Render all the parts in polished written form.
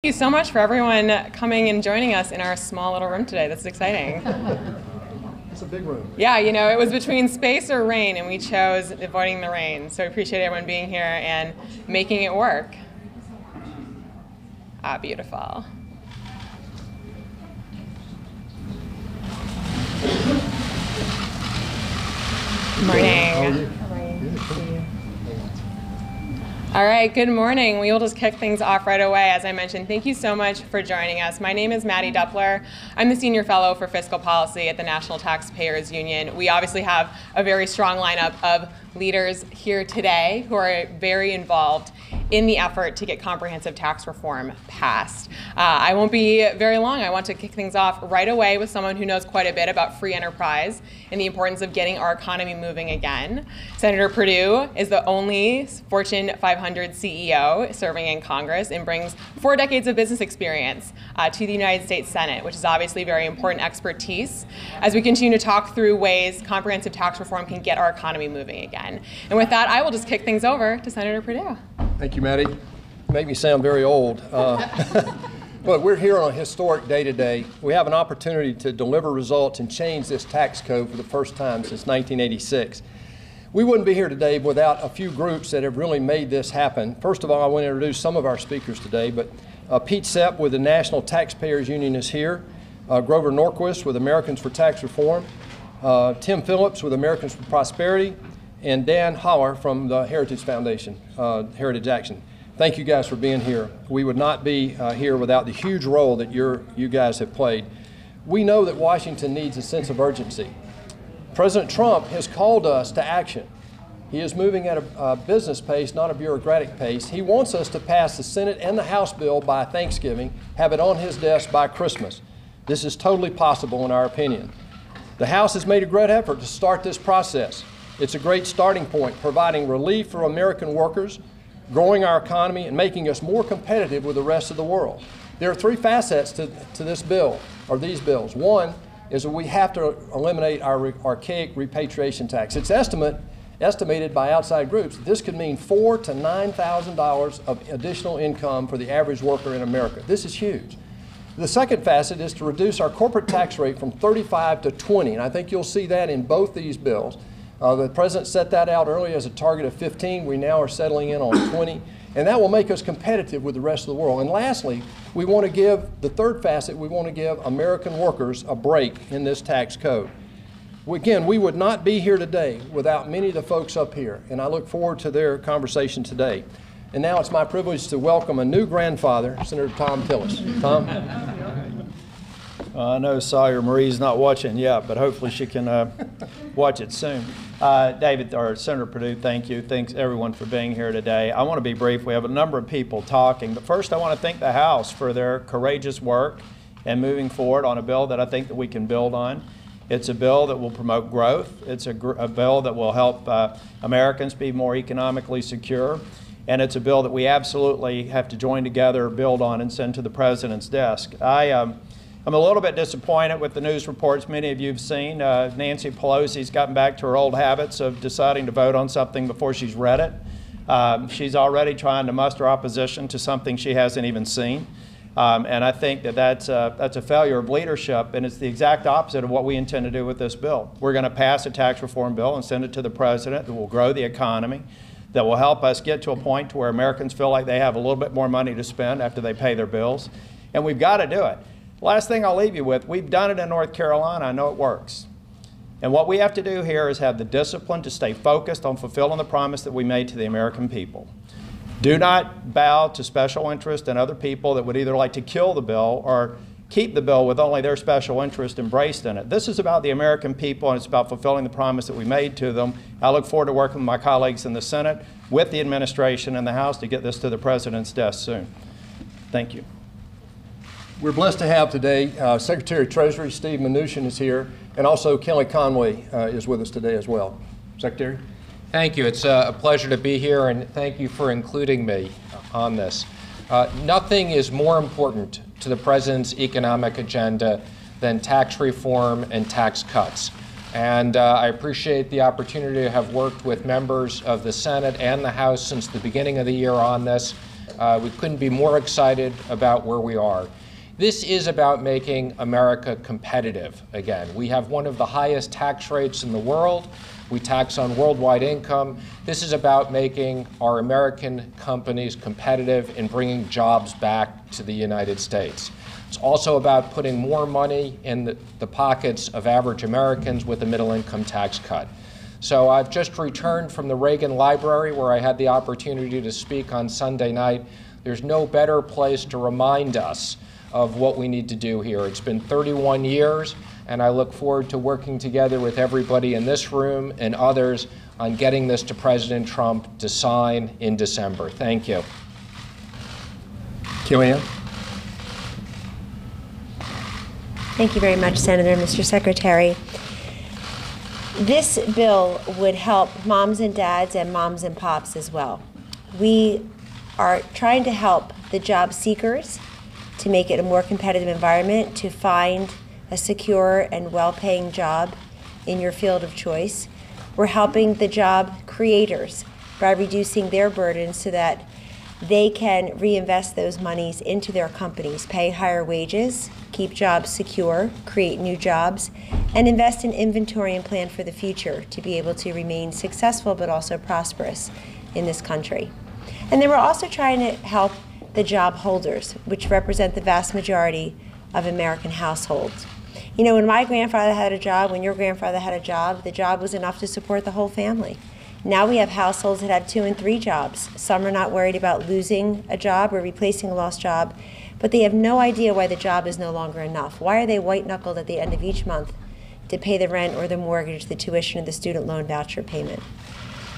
Thank you so much for everyone coming and joining us in our small little room today. This is exciting. It's a big room. Yeah, you know, it was between space or rain, and we chose avoiding the rain. So I appreciate everyone being here and making it work. Beautiful. Good morning. All right, good morning. We will just kick things off right away. As I mentioned, thank you so much for joining us. My name is Maddie Duppler. I'm the Senior Fellow for Fiscal Policy at the National Taxpayers Union. We obviously have a very strong lineup of leaders here today who are very involved in the effort to get comprehensive tax reform passed. I won't be very long. I want to kick things off right away with someone who knows quite a bit about free enterprise and the importance of getting our economy moving again. Senator Perdue is the only Fortune 500 CEO serving in Congress and brings 4 decades of business experience to the United States Senate, which is obviously very important expertise as we continue to talk through ways comprehensive tax reform can get our economy moving again. And with that, I will just kick things over to Senator Perdue. Thank you, Maddie. Make me sound very old. But we're here on a historic day today. We have an opportunity to deliver results and change this tax code for the first time since 1986. We wouldn't be here today without a few groups that have really made this happen. First of all, I want to introduce some of our speakers today, but Pete Sepp with the National Taxpayers Union is here. Grover Norquist with Americans for Tax Reform. Tim Phillips with Americans for Prosperity. And Dan Holler from the Heritage Foundation, Heritage Action. Thank you guys for being here. We would not be here without the huge role that you guys have played. We know that Washington needs a sense of urgency. President Trump has called us to action. He is moving at a business pace, not a bureaucratic pace. He wants us to pass the Senate and the House bill by Thanksgiving, have it on his desk by Christmas. This is totally possible in our opinion. The House has made a great effort to start this process. It's a great starting point, providing relief for American workers, growing our economy, and making us more competitive with the rest of the world. There are 3 facets to this bill, or these bills. One is that we have to eliminate our archaic repatriation tax. It's estimated by outside groups that this could mean $4,000 to $9,000 of additional income for the average worker in America. This is huge. The second facet is to reduce our corporate tax rate from 35 to 20, and I think you'll see that in both these bills. The President set that out earlier as a target of 15. We now are settling in on 20. And that will make us competitive with the rest of the world. And lastly, we want to give, the third facet, we want to give American workers a break in this tax code. Again, we would not be here today without many of the folks up here. And I look forward to their conversation today. And now it's my privilege to welcome a new grandfather, Senator Tom Tillis. Tom? I know Sawyer Marie's not watching yet, but hopefully she can watch it soon. David, or Senator Perdue, thank you. Thanks everyone for being here today. I want to be brief. We have a number of people talking, but first I want to thank the House for their courageous work and moving forward on a bill that I think that we can build on. It's a bill that will promote growth. It's a bill that will help Americans be more economically secure. And it's a bill that we absolutely have to join together, build on, and send to the President's desk. I'm a little bit disappointed with the news reports many of you have seen. Nancy Pelosi's gotten back to her old habits of deciding to vote on something before she's read it. She's already trying to muster opposition to something she hasn't even seen. And I think that that's a failure of leadership, and it's the exact opposite of what we intend to do with this bill. We're going to pass a tax reform bill and send it to the President that will grow the economy, that will help us get to a point to where Americans feel like they have a little bit more money to spend after they pay their bills. And we've got to do it. Last thing I'll leave you with, we've done it in North Carolina. I know it works. And what we have to do here is have the discipline to stay focused on fulfilling the promise that we made to the American people. Do not bow to special interest and other people that would either like to kill the bill or keep the bill with only their special interest embraced in it. This is about the American people, and it's about fulfilling the promise that we made to them. I look forward to working with my colleagues in the Senate, with the administration and the House to get this to the President's desk soon. Thank you. We're blessed to have today Secretary of Treasury Steve Mnuchin is here, and also Kelly Conway is with us today as well. Secretary? Thank you. It's a pleasure to be here, and thank you for including me on this. Nothing is more important to the President's economic agenda than tax reform and tax cuts. And I appreciate the opportunity to have worked with members of the Senate and the House since the beginning of the year on this. We couldn't be more excited about where we are. This is about making America competitive again. We have one of the highest tax rates in the world. We tax on worldwide income. This is about making our American companies competitive and bringing jobs back to the United States. It's also about putting more money in the pockets of average Americans with a middle income tax cut. So I've just returned from the Reagan Library where I had the opportunity to speak on Sunday night. There's no better place to remind us of what we need to do here. It's been 31 years, and I look forward to working together with everybody in this room and others on getting this to President Trump to sign in December. Thank you. Kellyanne? Thank you very much, Senator. Mr. Secretary, this bill would help moms and dads and moms and pops as well. We are trying to help the job seekers to make it a more competitive environment, to find a secure and well-paying job in your field of choice. We're helping the job creators by reducing their burdens so that they can reinvest those monies into their companies, pay higher wages, keep jobs secure, create new jobs, and invest in inventory and plan for the future to be able to remain successful but also prosperous in this country. And then we're also trying to help the job holders, which represent the vast majority of American households. You know, when my grandfather had a job, when your grandfather had a job, the job was enough to support the whole family. Now we have households that have 2 and 3 jobs. Some are not worried about losing a job or replacing a lost job, but they have no idea why the job is no longer enough. Why are they white-knuckled at the end of each month to pay the rent or the mortgage, the tuition, or the student loan voucher payment?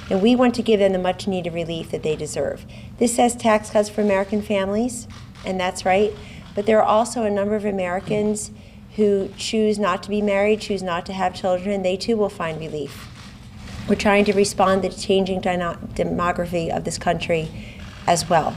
And we want to give them the much-needed relief that they deserve. This says tax cuts for American families, and that's right, but there are also a number of Americans who choose not to be married, choose not to have children, and they too will find relief. We're trying to respond to the changing demography of this country as well.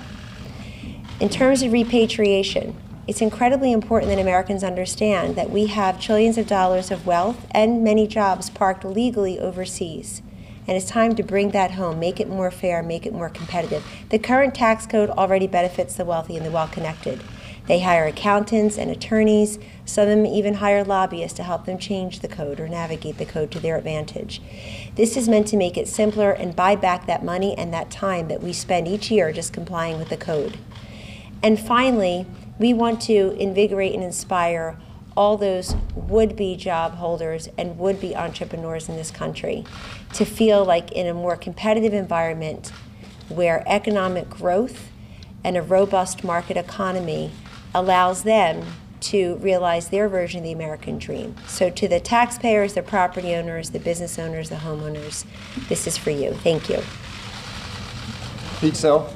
In terms of repatriation, it's incredibly important that Americans understand that we have trillions of dollars of wealth and many jobs parked legally overseas. And it's time to bring that home, make it more fair, make it more competitive. The current tax code already benefits the wealthy and the well-connected. They hire accountants and attorneys. Some of them even hire lobbyists to help them change the code or navigate the code to their advantage. This is meant to make it simpler and buy back that money and that time that we spend each year just complying with the code. And finally, we want to invigorate and inspire all those would-be job holders and would-be entrepreneurs in this country to feel like in a more competitive environment where economic growth and a robust market economy allows them to realize their version of the American dream. So to the taxpayers, the property owners, the business owners, the homeowners, this is for you. Thank you. Pete Sell.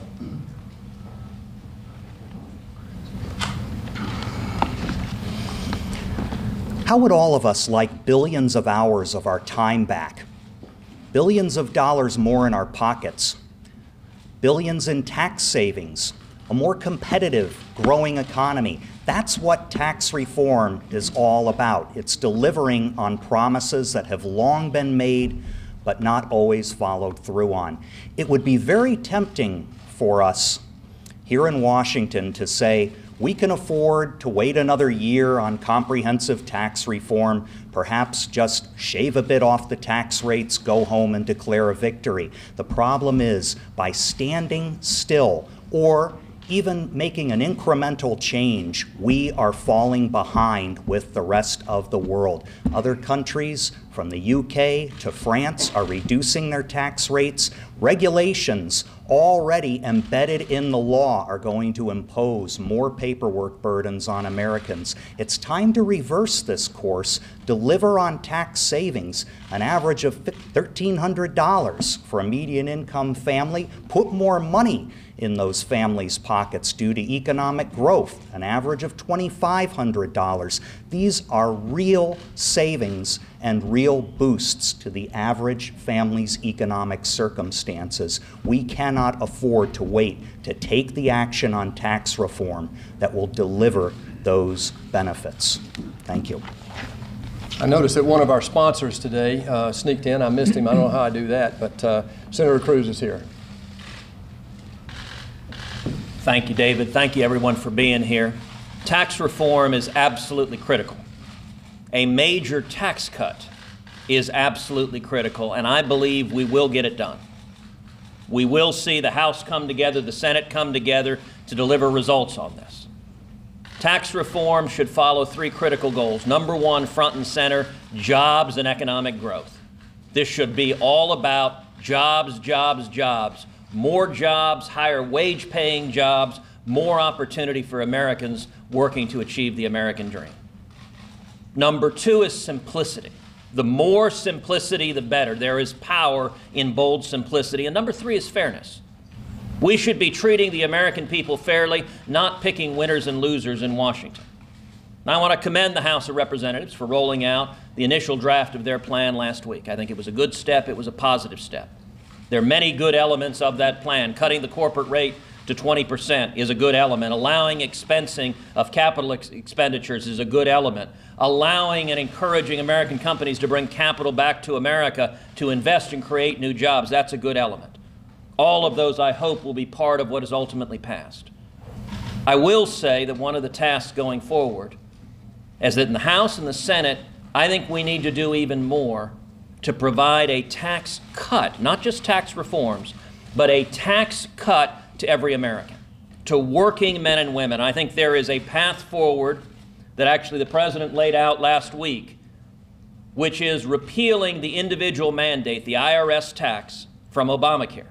How would all of us like billions of hours of our time back? Billions of dollars more in our pockets? Billions in tax savings? A more competitive, growing economy? That's what tax reform is all about. It's delivering on promises that have long been made but not always followed through on. It would be very tempting for us here in Washington to say, we can afford to wait another year on comprehensive tax reform, perhaps just shave a bit off the tax rates, go home and declare a victory. The problem is, by standing still or even making an incremental change, we are falling behind with the rest of the world. Other countries, from the UK to France, are reducing their tax rates. Regulations already embedded in the law are going to impose more paperwork burdens on Americans. It's time to reverse this course, deliver on tax savings, an average of $1,300 for a median income family, put more money in those families' pockets due to economic growth, an average of $2,500. These are real savings and real boosts to the average family's economic circumstances. We cannot afford to wait to take the action on tax reform that will deliver those benefits. Thank you. I noticed that one of our sponsors today sneaked in. I missed him. I don't know how I do that, but Senator Cruz is here. Thank you, David. Thank you, everyone, for being here. Tax reform is absolutely critical. A major tax cut is absolutely critical, and I believe we will get it done. We will see the House come together, the Senate come together to deliver results on this. Tax reform should follow three critical goals. Number one, front and center, jobs and economic growth. This should be all about jobs, jobs, jobs. More jobs, higher wage-paying jobs, more opportunity for Americans working to achieve the American dream. Number two is simplicity. The more simplicity, the better. There is power in bold simplicity. And number three is fairness. We should be treating the American people fairly, not picking winners and losers in Washington. And I want to commend the House of Representatives for rolling out the initial draft of their plan last week. I think it was a good step. It was a positive step. There are many good elements of that plan. Cutting the corporate rate to 20% is a good element. Allowing expensing of capital expenditures is a good element. Allowing and encouraging American companies to bring capital back to America to invest and create new jobs, that's a good element. All of those, I hope, will be part of what is ultimately passed. I will say that one of the tasks going forward is that in the House and the Senate, I think we need to do even more to provide a tax cut, not just tax reforms, but a tax cut to every American, to working men and women. I think there is a path forward that actually the President laid out last week, which is repealing the individual mandate, the IRS tax, from Obamacare.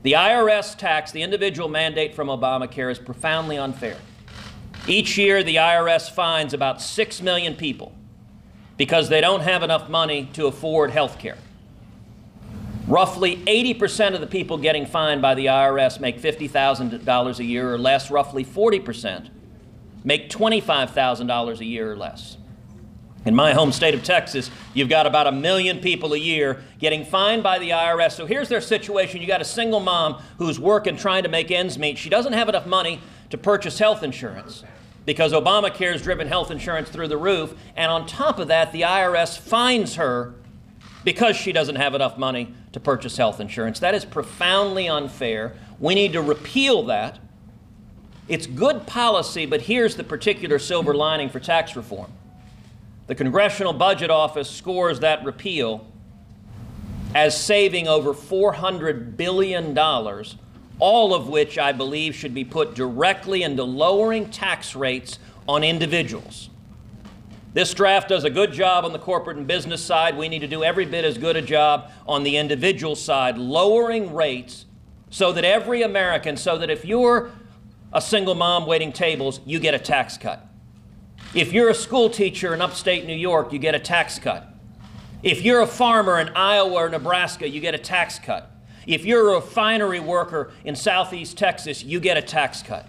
The IRS tax, the individual mandate from Obamacare, is profoundly unfair. Each year, the IRS fines about 6 million people because they don't have enough money to afford health care. Roughly 80% of the people getting fined by the IRS make $50,000 a year or less. Roughly 40% make $25,000 a year or less. In my home state of Texas, you've got about 1 million people a year getting fined by the IRS. So here's their situation. You got a single mom who's working, trying to make ends meet. She doesn't have enough money to purchase health insurance because Obamacare has driven health insurance through the roof. And on top of that, the IRS fines her because she doesn't have enough money to purchase health insurance. That is profoundly unfair. We need to repeal that. It's good policy, but here's the particular silver lining for tax reform. The Congressional Budget Office scores that repeal as saving over $400 billion, all of which I believe should be put directly into lowering tax rates on individuals. This draft does a good job on the corporate and business side. We need to do every bit as good a job on the individual side, lowering rates so that every American, so that if you're a single mom waiting tables, you get a tax cut. If you're a school teacher in upstate New York, you get a tax cut. If you're a farmer in Iowa or Nebraska, you get a tax cut. If you're a refinery worker in southeast Texas, you get a tax cut.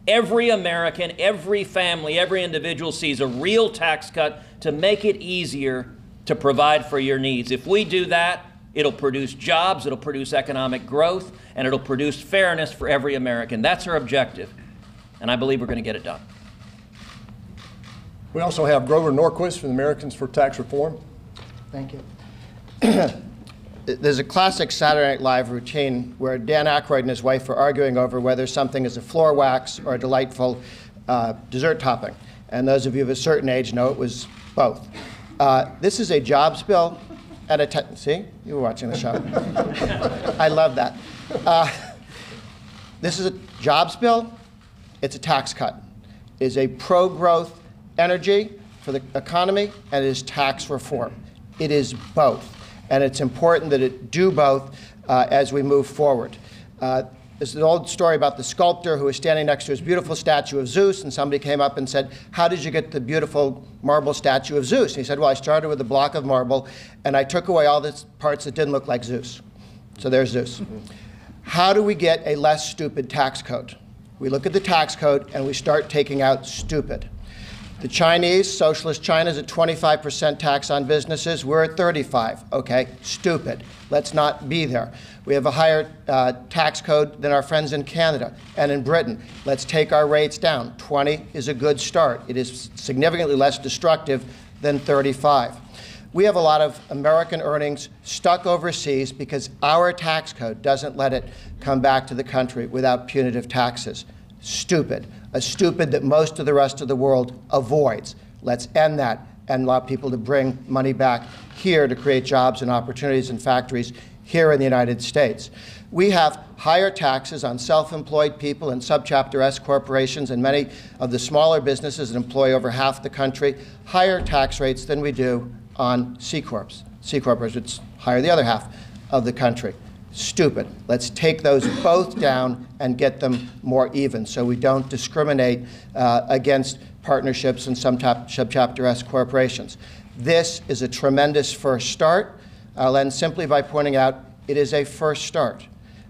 Every American, every family, every individual sees a real tax cut to make it easier to provide for your needs. If we do that, it'll produce jobs, it'll produce economic growth, and it'll produce fairness for every American. That's our objective, and I believe we're going to get it done. We also have Grover Norquist from the Americans for Tax Reform. Thank you. There's a classic Saturday Night Live routine where Dan Aykroyd and his wife are arguing over whether something is a floor wax or a delightful dessert topping. And those of you of a certain age know it was both. This is a jobs bill and a see, you were watching the show. I love that. This is a jobs bill. It's a tax cut. It is a pro-growth energy for the economy, and it is tax reform. It is both. And it's important that it do both as we move forward. There's an old story about the sculptor who was standing next to his beautiful statue of Zeus, and somebody came up and said, "How did you get the beautiful marble statue of Zeus?" And he said, "Well, I started with a block of marble, and I took away all the parts that didn't look like Zeus." So there's Zeus. How do we get a less stupid tax code? We look at the tax code, and we start taking out stupid. The Chinese, socialist China, is at 25% tax on businesses. We're at 35. Okay, stupid. Let's not be there. We have a higher tax code than our friends in Canada and in Britain. Let's take our rates down. 20 is a good start. It is significantly less destructive than 35. We have a lot of American earnings stuck overseas because our tax code doesn't let it come back to the country without punitive taxes. Stupid. A stupid that most of the rest of the world avoids. Let's end that and allow people to bring money back here to create jobs and opportunities in factories here in the United States. We have higher taxes on self-employed people and subchapter S corporations and many of the smaller businesses that employ over half the country, higher tax rates than we do on C Corps. C corporations hire the other half of the country. Stupid. Let's take those both down and get them more even so we don't discriminate against partnerships and some subchapter S corporations. This is a tremendous first start. I'll end simply by pointing out it is a first start.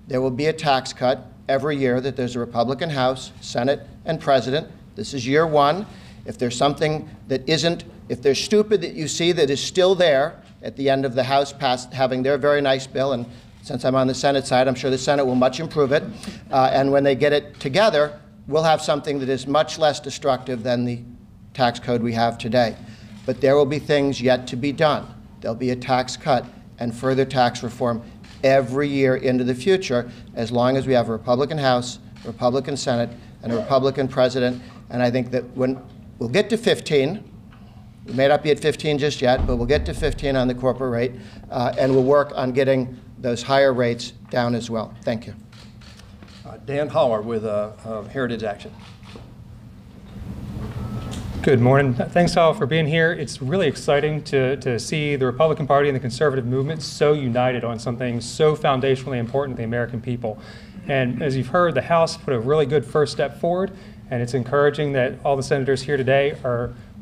There will be a tax cut every year that there's a Republican House, Senate, and President. This is year one. If there's something that isn't, if there's stupid that you see that is still there at the end of the House having their very nice bill, and since I'm on the Senate side, I'm sure the Senate will much improve it, and when they get it together, we'll have something that is much less destructive than the tax code we have today. But there will be things yet to be done. There'll be a tax cut and further tax reform every year into the future, as long as we have a Republican House, a Republican Senate, and a Republican President. And I think that when we'll get to 15, we may not be at 15 just yet, but we'll get to 15 on the corporate rate, and we'll work on getting those higher rates down as well. Thank you. Dan Holler with Heritage Action. Good morning. Thanks all for being here. It's really exciting to see the Republican Party and the conservative movement so united on something so foundationally important to the American people. And as you've heard, the House put a really good first step forward, and it's encouraging that all the senators here today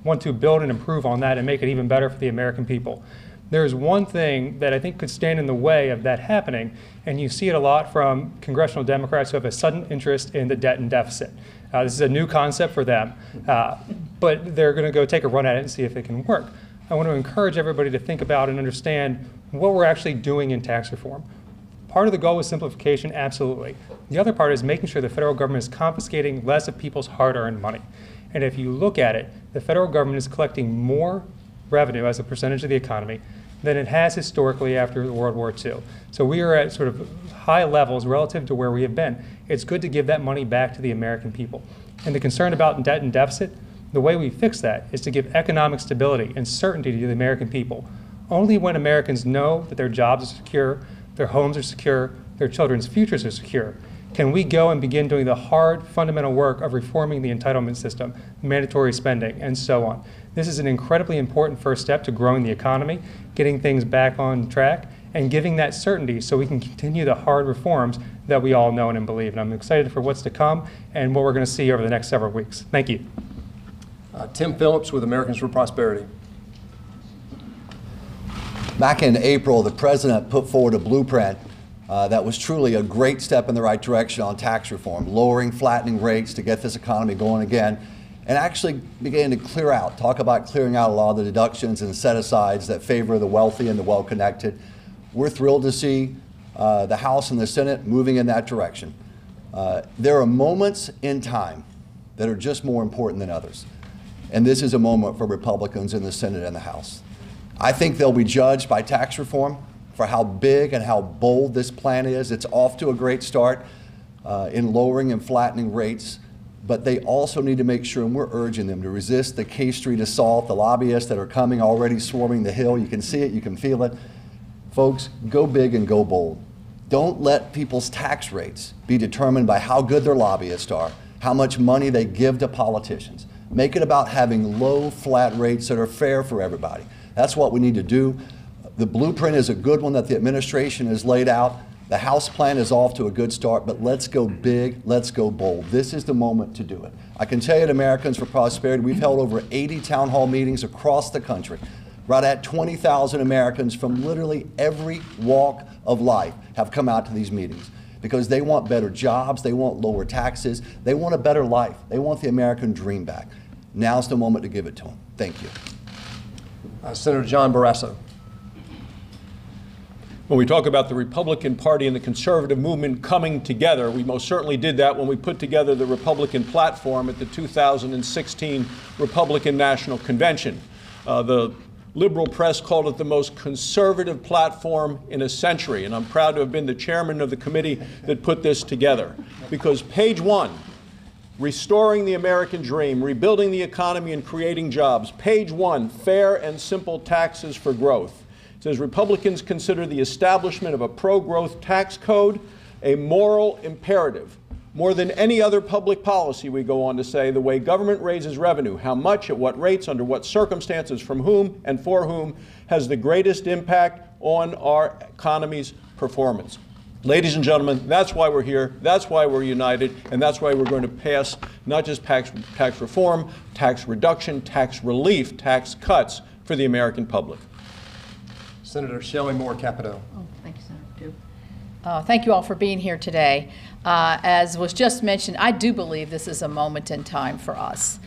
want to build and improve on that and make it even better for the American people. There's one thing that I think could stand in the way of that happening, and you see it a lot from congressional Democrats who have a sudden interest in the debt and deficit. This is a new concept for them, but they're going to go take a run at it and see if it can work. I want to encourage everybody to think about and understand what we're actually doing in tax reform. Part of the goal is simplification, absolutely. The other part is making sure the federal government is confiscating less of people's hard-earned money. And if you look at it, the federal government is collecting more revenue as a percentage of the economy than it has historically after World War II. So we are at sort of high levels relative to where we have been. It's good to give that money back to the American people. And the concern about debt and deficit, the way we fix that is to give economic stability and certainty to the American people. Only when Americans know that their jobs are secure, their homes are secure, their children's futures are secure, can we go and begin doing the hard, fundamental work of reforming the entitlement system, mandatory spending, and so on. This is an incredibly important first step to growing the economy, getting things back on track, and giving that certainty so we can continue the hard reforms that we all know and believe. And I'm excited for what's to come and what we're going to see over the next several weeks. Thank you. Tim Phillips with Americans for Prosperity. Back in April, the president put forward a blueprint that was truly a great step in the right direction on tax reform, lowering, flattening rates to get this economy going again, and actually began to talk about clearing out a lot of the deductions and set-asides that favor the wealthy and the well-connected. We're thrilled to see the House and the Senate moving in that direction. There are moments in time that are just more important than others, and this is a moment for Republicans in the Senate and the House. I think they'll be judged by tax reform for how big and how bold this plan is. It's off to a great start in lowering and flattening rates, but they also need to make sure, and we're urging them to resist the K Street assault, the lobbyists that are coming already swarming the Hill. You can see it, you can feel it. Folks, go big and go bold. Don't let people's tax rates be determined by how good their lobbyists are, how much money they give to politicians. Make it about having low, flat rates that are fair for everybody. That's what we need to do. The blueprint is a good one that the administration has laid out. The House plan is off to a good start, but let's go big, let's go bold. This is the moment to do it. I can tell you at Americans for Prosperity, we've held over 80 town hall meetings across the country. Right at 20,000 Americans from literally every walk of life have come out to these meetings because they want better jobs, they want lower taxes, they want a better life, they want the American dream back. Now's the moment to give it to them. Thank you. Senator John Barrasso. When we talk about the Republican Party and the conservative movement coming together, we most certainly did that when we put together the Republican platform at the 2016 Republican National Convention. The liberal press called it the most conservative platform in a century, and I'm proud to have been the chairman of the committee that put this together. Because page 1, restoring the American dream, rebuilding the economy and creating jobs. Page 1, fair and simple taxes for growth. It says Republicans consider the establishment of a pro-growth tax code a moral imperative. More than any other public policy, we go on to say, the way government raises revenue, how much, at what rates, under what circumstances, from whom, and for whom, has the greatest impact on our economy's performance. Ladies and gentlemen, that's why we're here, that's why we're united, and that's why we're going to pass not just tax reform, tax reduction, tax relief, tax cuts for the American public. Senator Shelley Moore Capito. Oh, thank you, Senator Perdue. Thank you all for being here today. As was just mentioned, I do believe this is a moment in time for us.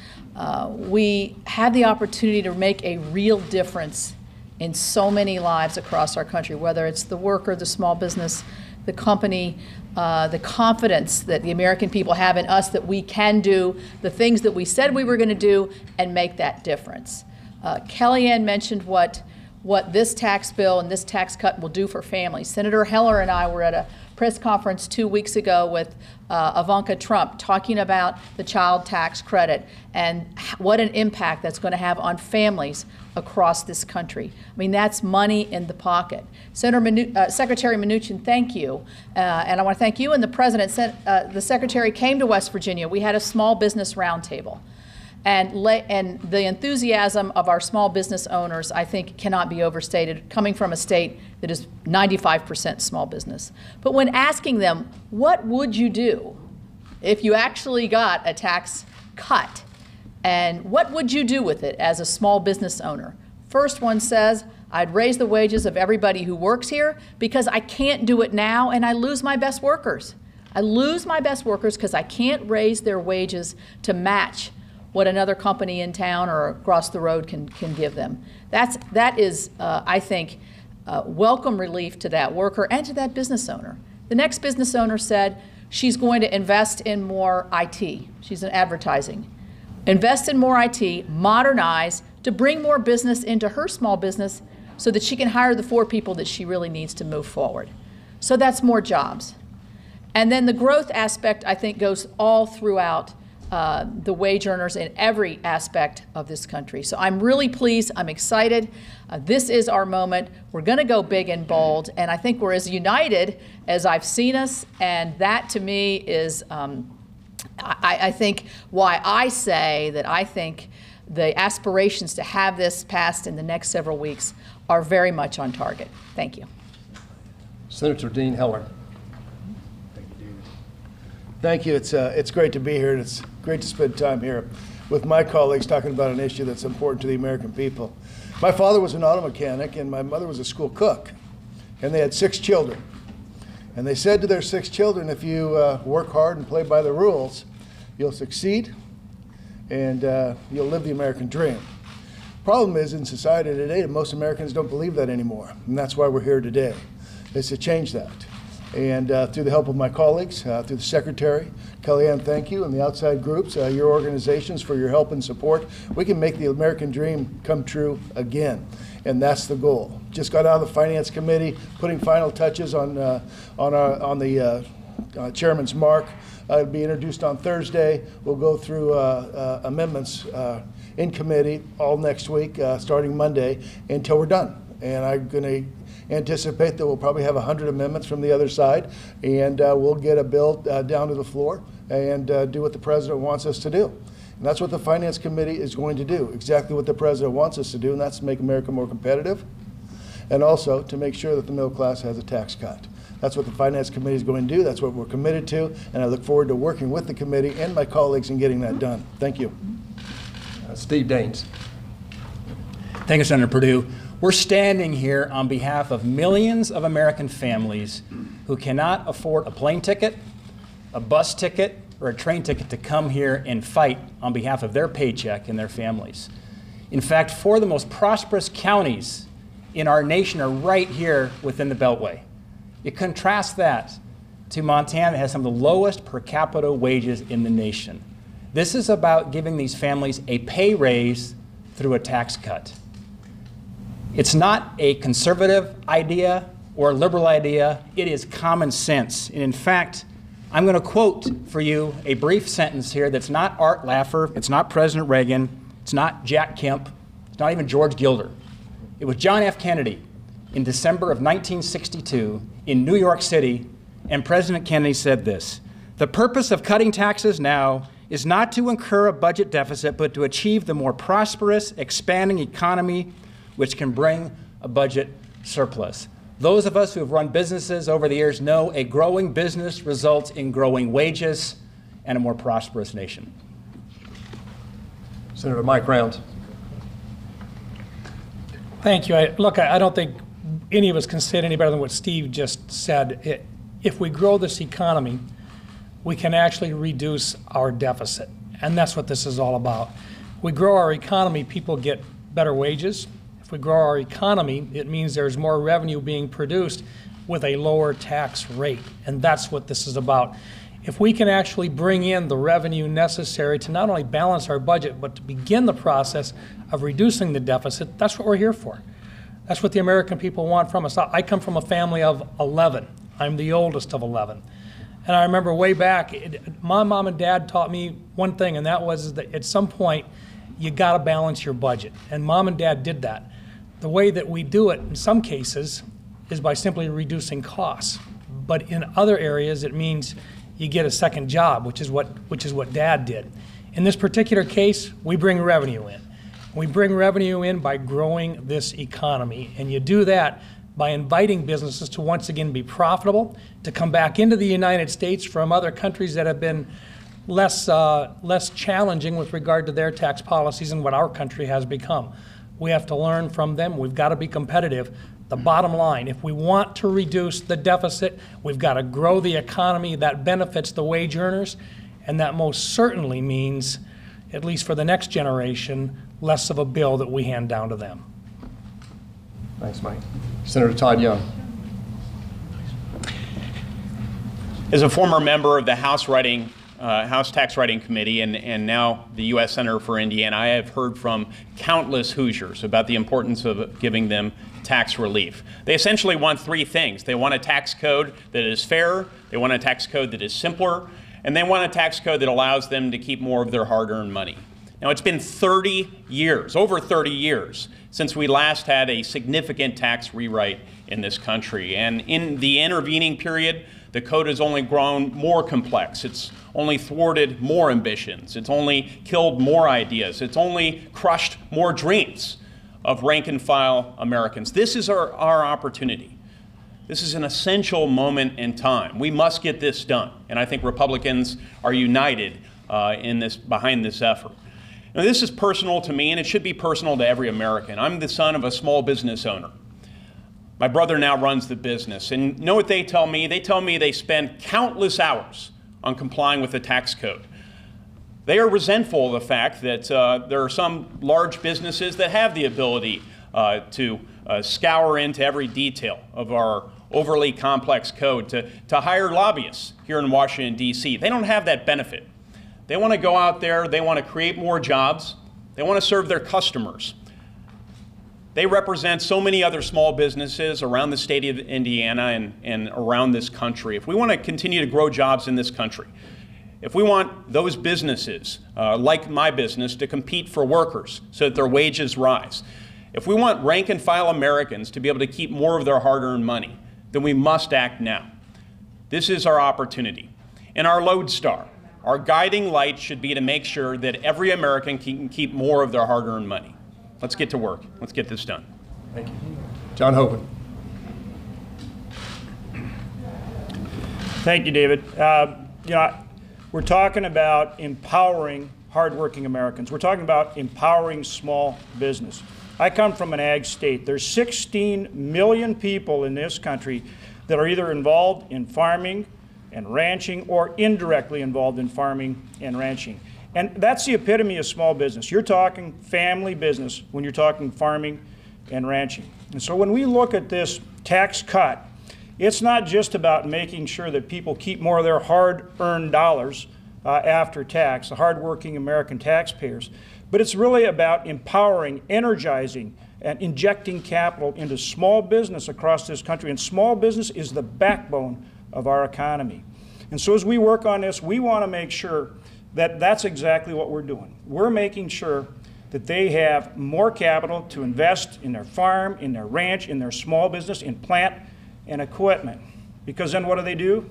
We have the opportunity to make a real difference in so many lives across our country, whether it's the worker, the small business, the company, the confidence that the American people have in us that we can do the things that we said we were going to do and make that difference. Kellyanne mentioned what this tax bill and this tax cut will do for families. Senator Heller and I were at a press conference 2 weeks ago with Ivanka Trump talking about the child tax credit and what an impact that's going to have on families across this country. I mean, that's money in the pocket. Secretary Mnuchin, thank you. And I want to thank you and the President. The Secretary came to West Virginia. We had a small business roundtable. And the enthusiasm of our small business owners, I think, cannot be overstated, coming from a state that is 95% small business. But when asking them, what would you do if you actually got a tax cut? And what would you do with it as a small business owner? First one says, I'd raise the wages of everybody who works here because I can't do it now and I lose my best workers. I lose my best workers because I can't raise their wages to match what another company in town or across the road can give them. That is, I think, welcome relief to that worker and to that business owner. The next business owner said she's going to invest in more IT. She's in advertising. Invest in more IT, modernize, to bring more business into her small business so that she can hire the 4 people that she really needs to move forward. So that's more jobs. And then the growth aspect, I think, goes all throughout the wage earners in every aspect of this country. So I'm really pleased. I'm excited. This is our moment. We're going to go big and bold, and I think we're as united as I've seen us, and that to me is, I think, why I say that I think the aspirations to have this passed in the next several weeks are very much on target. Thank you. Senator Dean Heller. Thank you. It's great to be here, and it's great to spend time here with my colleagues talking about an issue that's important to the American people. My father was an auto mechanic, and my mother was a school cook, and they had 6 children. And they said to their 6 children, if you work hard and play by the rules, you'll succeed, and you'll live the American dream. Problem is, in society today, most Americans don't believe that anymore, and that's why we're here today, is to change that. And through the help of my colleagues, through the Secretary, Kellyanne, thank you, and the outside groups, your organizations for your help and support, we can make the American dream come true again. And that's the goal. Just got out of the Finance Committee, putting final touches on the Chairman's mark. It'll be introduced on Thursday. We'll go through amendments in committee all next week, starting Monday, until we're done. And I'm going to anticipate that we'll probably have 100 amendments from the other side, and we'll get a bill down to the floor and do what the President wants us to do. And that's what the Finance Committee is going to do, exactly what the President wants us to do, and that's to make America more competitive and also to make sure that the middle class has a tax cut. That's what the Finance Committee is going to do. That's what we're committed to, and I look forward to working with the committee and my colleagues in getting that done. Thank you. Steve Daines. Thank you, Senator Perdue. We're standing here on behalf of millions of American families who cannot afford a plane ticket, a bus ticket, or a train ticket to come here and fight on behalf of their paycheck and their families. In fact, 4 of the most prosperous counties in our nation are right here within the Beltway. You contrast that to Montana, that has some of the lowest per capita wages in the nation. This is about giving these families a pay raise through a tax cut. It's not a conservative idea or a liberal idea. It is common sense. And in fact, I'm going to quote for you a brief sentence here that's not Art Laffer, it's not President Reagan, it's not Jack Kemp, it's not even George Gilder. It was John F. Kennedy in December of 1962 in New York City, and President Kennedy said this: "The purpose of cutting taxes now is not to incur a budget deficit, but to achieve the more prosperous, expanding economy which can bring a budget surplus." Those of us who have run businesses over the years know a growing business results in growing wages and a more prosperous nation. Senator Mike Rounds. Thank you. I don't think any of us can say it any better than what Steve just said. If we grow this economy, we can actually reduce our deficit. And that's what this is all about. We grow our economy, people get better wages. If we grow our economy, it means there's more revenue being produced with a lower tax rate. And that's what this is about. If we can actually bring in the revenue necessary to not only balance our budget, but to begin the process of reducing the deficit, that's what we're here for. That's what the American people want from us. I come from a family of 11. I'm the oldest of 11. And I remember way back, my mom and dad taught me one thing, and that was that at some point, you gotta balance your budget. And Mom and Dad did that. The way that we do it in some cases is by simply reducing costs. But in other areas, it means you get a second job, which is what Dad did. In this particular case, we bring revenue in. We bring revenue in by growing this economy. And you do that by inviting businesses to once again be profitable, to come back into the United States from other countries that have been less challenging with regard to their tax policies and what our country has become. We have to learn from them. We've got to be competitive. The bottom line, if we want to reduce the deficit, we've got to grow the economy. That benefits the wage earners, and that most certainly means, at least for the next generation, less of a bill that we hand down to them. Thanks, Mike. Senator Todd Young. As a former member of the House Tax Writing Committee and now the U.S. Senator for Indiana, I have heard from countless Hoosiers about the importance of giving them tax relief. They essentially want three things. They want a tax code that is fair, they want a tax code that is simpler, and they want a tax code that allows them to keep more of their hard-earned money. Now, it's been 30 years, over 30 years, since we last had a significant tax rewrite in this country. And in the intervening period, the code has only grown more complex. It's only thwarted more ambitions. It's only killed more ideas. It's only crushed more dreams of rank-and-file Americans. This is our opportunity. This is an essential moment in time. We must get this done. And I think Republicans are united behind this effort. Now, this is personal to me, and it should be personal to every American. I'm the son of a small business owner. My brother now runs the business, and you know what they tell me? They tell me they spend countless hours on complying with the tax code. They are resentful of the fact that there are some large businesses that have the ability to scour into every detail of our overly complex code, to hire lobbyists here in Washington, D.C. They don't have that benefit. They want to go out there, they want to create more jobs, they want to serve their customers. They represent so many other small businesses around the state of Indiana and around this country. If we want to continue to grow jobs in this country, if we want those businesses, like my business, to compete for workers so that their wages rise, if we want rank-and-file Americans to be able to keep more of their hard-earned money, then we must act now. This is our opportunity. And our lodestar, our guiding light should be to make sure that every American can keep more of their hard-earned money. Let's get to work. Let's get this done. Thank you. John Hoeven. Thank you, David. We're talking about empowering hardworking Americans. We're talking about empowering small business. I come from an ag state. There's 16 million people in this country that are either involved in farming and ranching or indirectly involved in farming and ranching. And that's the epitome of small business. You're talking family business when you're talking farming and ranching. And so when we look at this tax cut, it's not just about making sure that people keep more of their hard-earned dollars after tax, the hardworking American taxpayers. But it's really about empowering, energizing, and injecting capital into small business across this country. And small business is the backbone of our economy. And so as we work on this, we want to make sure that that's exactly what we're doing. We're making sure that they have more capital to invest in their farm, in their ranch, in their small business, in plant and equipment. Because then what do?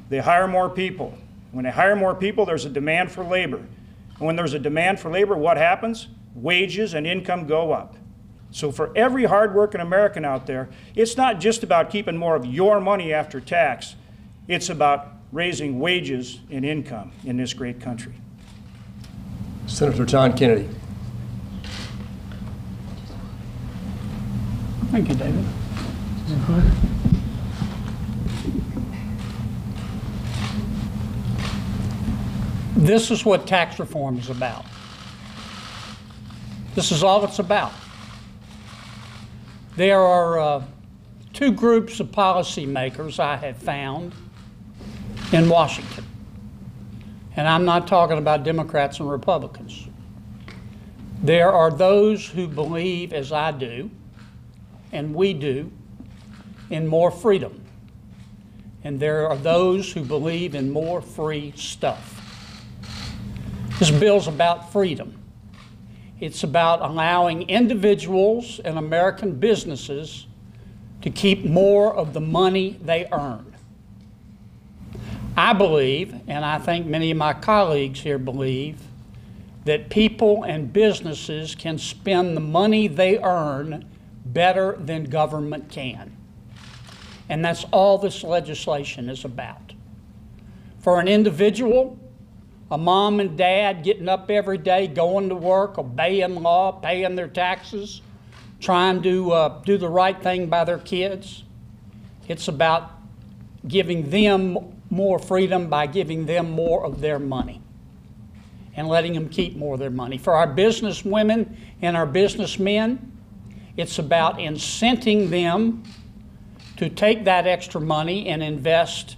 They hire more people. When they hire more people, there's a demand for labor. And when there's a demand for labor, what happens? Wages and income go up. So for every hardworking American out there, it's not just about keeping more of your money after tax. It's about raising wages and income in this great country. Senator John Kennedy. Thank you, David. This is what tax reform is about. This is all it's about. There are two groups of policymakers I have found in Washington. And I'm not talking about Democrats and Republicans. There are those who believe, as I do, and we do, in more freedom. And there are those who believe in more free stuff. This bill's about freedom. It's about allowing individuals and American businesses to keep more of the money they earn. I believe, and I think many of my colleagues here believe, that people and businesses can spend the money they earn better than government can. And that's all this legislation is about. For an individual, a mom and dad getting up every day, going to work, obeying law, paying their taxes, trying to do the right thing by their kids, it's about giving them more freedom by giving them more of their money and letting them keep more of their money. For our business women and our businessmen, it's about incenting them to take that extra money and invest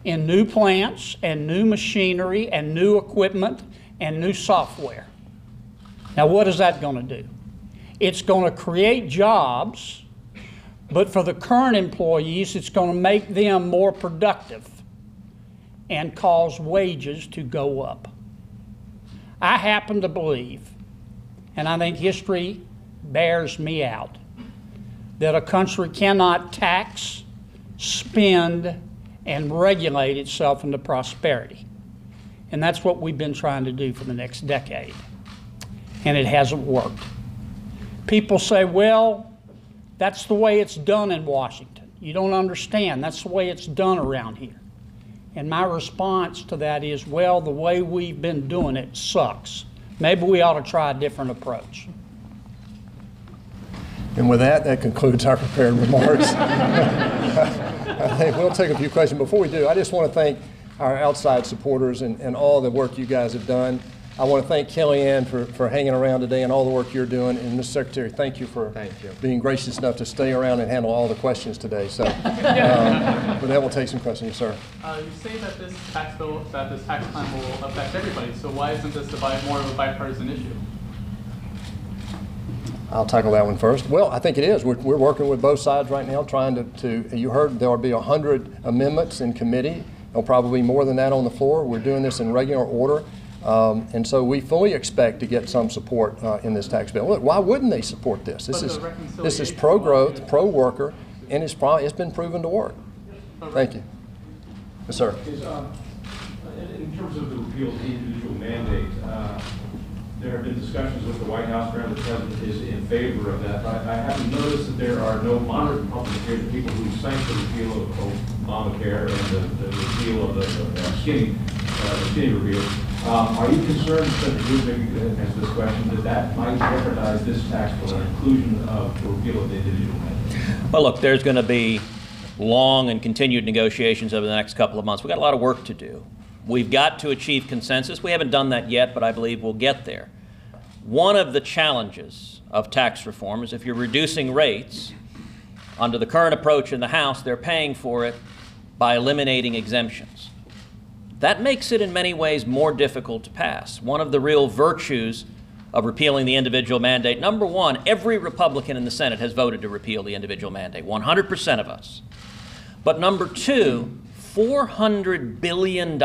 in new plants and new machinery and new equipment and new software. Now, what is that going to do? It's going to create jobs, but for the current employees, it's going to make them more productive and cause wages to go up. I happen to believe, and I think history bears me out, that a country cannot tax, spend, and regulate itself into prosperity. And that's what we've been trying to do for the next decade. And it hasn't worked. People say, well, that's the way it's done in Washington. You don't understand. That's the way it's done around here. And my response to that is, well, the way we've been doing it sucks. Maybe we ought to try a different approach. And with that, that concludes our prepared remarks. I think we'll take a few questions. Before we do, I just want to thank our outside supporters and all the work you guys have done. I want to thank Kellyanne for hanging around today and all the work you're doing. And Mr. Secretary, thank you for being gracious enough to stay around and handle all the questions today. So, with that, we'll take some questions, sir. You say that this tax bill, that this tax plan will affect everybody. So why isn't this more of a bipartisan issue? I'll tackle that one first. Well, I think it is. We're working with both sides right now, trying to you heard there will be 100 amendments in committee. There'll probably be more than that on the floor. We're doing this in regular order. And so we fully expect to get some support in this tax bill. Look, why wouldn't they support this? This is pro-growth, pro-worker, and it's been proven to work. Thank you. Yes, sir. In terms of the repeal of the individual mandate, there have been discussions with the White House where the President is in favor of that. I haven't noticed that there are no moderate Republicans here, the people who sank the repeal of Obamacare and the repeal of the skinny repeal. Are you concerned, Senator Rubin, answer this question, that might jeopardize this tax bill and inclusion of the repeal of the individual mandate? Well, look, there's going to be long and continued negotiations over the next couple of months. We've got a lot of work to do. We've got to achieve consensus. We haven't done that yet, but I believe we'll get there. One of the challenges of tax reform is if you're reducing rates, under the current approach in the House, they're paying for it by eliminating exemptions. That makes it in many ways more difficult to pass. One of the real virtues of repealing the individual mandate, number one, every Republican in the Senate has voted to repeal the individual mandate, 100% of us. But number two, $400 billion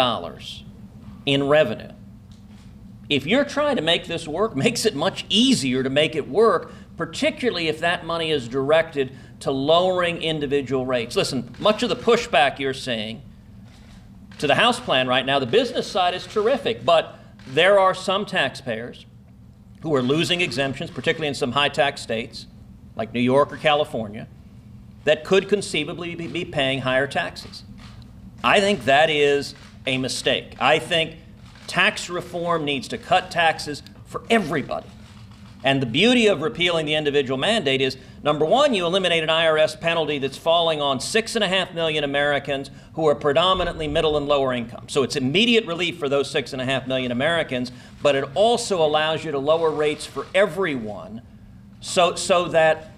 in revenue. If you're trying to make this work, makes it much easier to make it work, particularly if that money is directed to lowering individual rates. Listen, much of the pushback you're seeing to the House plan right now, the business side is terrific, but there are some taxpayers who are losing exemptions, particularly in some high-tax states, like New York or California, that could conceivably be paying higher taxes. I think that is a mistake. I think tax reform needs to cut taxes for everybody. And the beauty of repealing the individual mandate is, number one, you eliminate an IRS penalty that's falling on 6.5 million Americans who are predominantly middle and lower income. So it's immediate relief for those 6.5 million Americans, but it also allows you to lower rates for everyone so that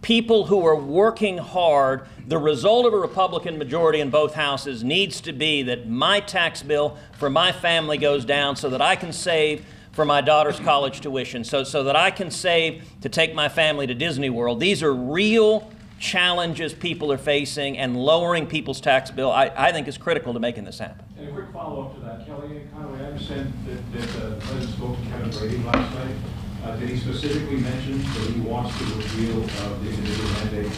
people who are working hard, the result of a Republican majority in both houses needs to be that my tax bill for my family goes down so that I can save for my daughter's college tuition, so that I can save to take my family to Disney World. These are real challenges people are facing, and lowering people's tax bill, I think, is critical to making this happen. And a quick follow-up to that, Kelly and Conway, I understand that the President spoke to Kevin Brady last night. Did he specifically mention that he wants to repeal the individual mandate?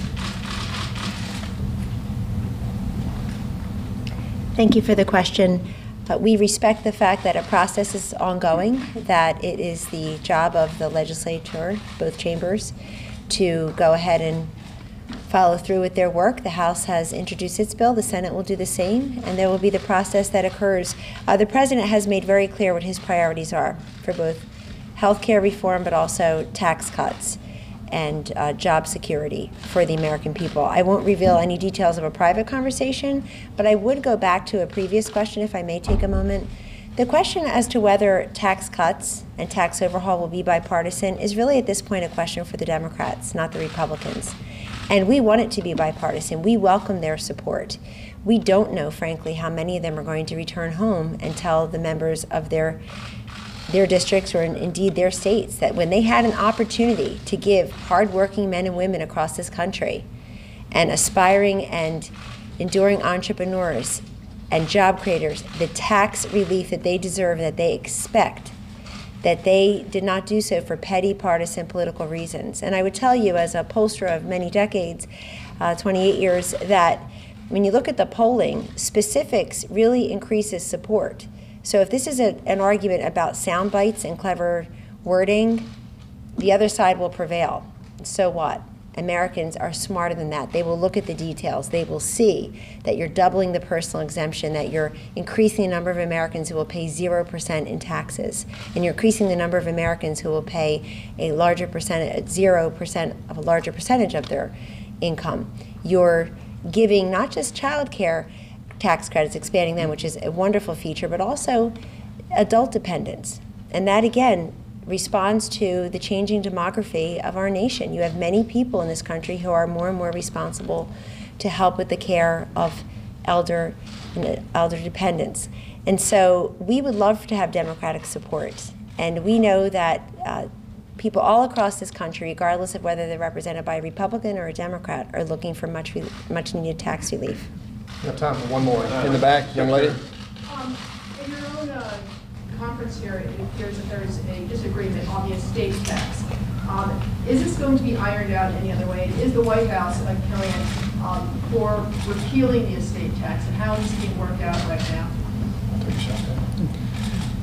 Thank you for the question. We respect the fact that a process is ongoing, that it is the job of the legislature, both chambers, to go ahead and follow through with their work. The House has introduced its bill. The Senate will do the same, and there will be the process that occurs. The President has made very clear what his priorities are for both health care reform, but also tax cuts and job security for the American people. I won't reveal any details of a private conversation, but I would go back to a previous question, if I may take a moment. The question as to whether tax cuts and tax overhaul will be bipartisan is really at this point a question for the Democrats, not the Republicans. And we want it to be bipartisan. We welcome their support. We don't know, frankly, how many of them are going to return home and tell the members of their districts or indeed their states that when they had an opportunity to give hardworking men and women across this country and aspiring and enduring entrepreneurs and job creators the tax relief that they deserve, that they expect, that they did not do so for petty partisan political reasons. And I would tell you, as a pollster of many decades, 28 years, that when you look at the polling, specifics really increases support. So if this is an argument about sound bites and clever wording, the other side will prevail. So what? Americans are smarter than that. They will look at the details. They will see that you're doubling the personal exemption, that you're increasing the number of Americans who will pay 0% in taxes, and you're increasing the number of Americans who will pay a larger percentage, 0% of a larger percentage of their income. You're giving not just child care tax credits, expanding them, which is a wonderful feature, but also adult dependents. And that, again, responds to the changing demography of our nation. You have many people in this country who are more and more responsible to help with the care of elder dependents. And so we would love to have Democratic support. And we know that people all across this country, regardless of whether they're represented by a Republican or a Democrat, are looking for much needed tax relief. We have time for one more. In the back, young lady. In your own conference here, it appears that there is a disagreement on the estate tax. Is this going to be ironed out any other way? Is the White House, Kellyanne, for repealing the estate tax, and how is it being worked out right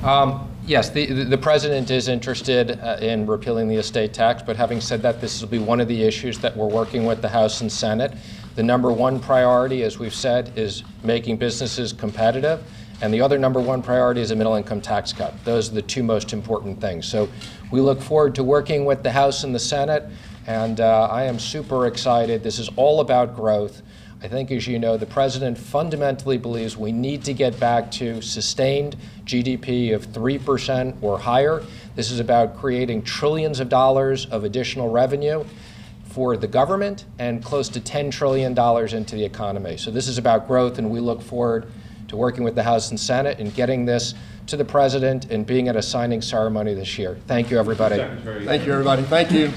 now? Yes, the President is interested in repealing the estate tax, but having said that, this will be one of the issues that we're working with the House and Senate. The number one priority, as we've said, is making businesses competitive, and the other number one priority is a middle-income tax cut. Those are the two most important things. So we look forward to working with the House and the Senate, and I am super excited. This is all about growth. I think, as you know, the President fundamentally believes we need to get back to sustained GDP of 3% or higher. This is about creating trillions of dollars of additional revenue for the government and close to $10 trillion into the economy. So this is about growth, and we look forward to working with the House and Senate and getting this to the President and being at a signing ceremony this year. Thank you, everybody. Thank you, everybody. Thank you.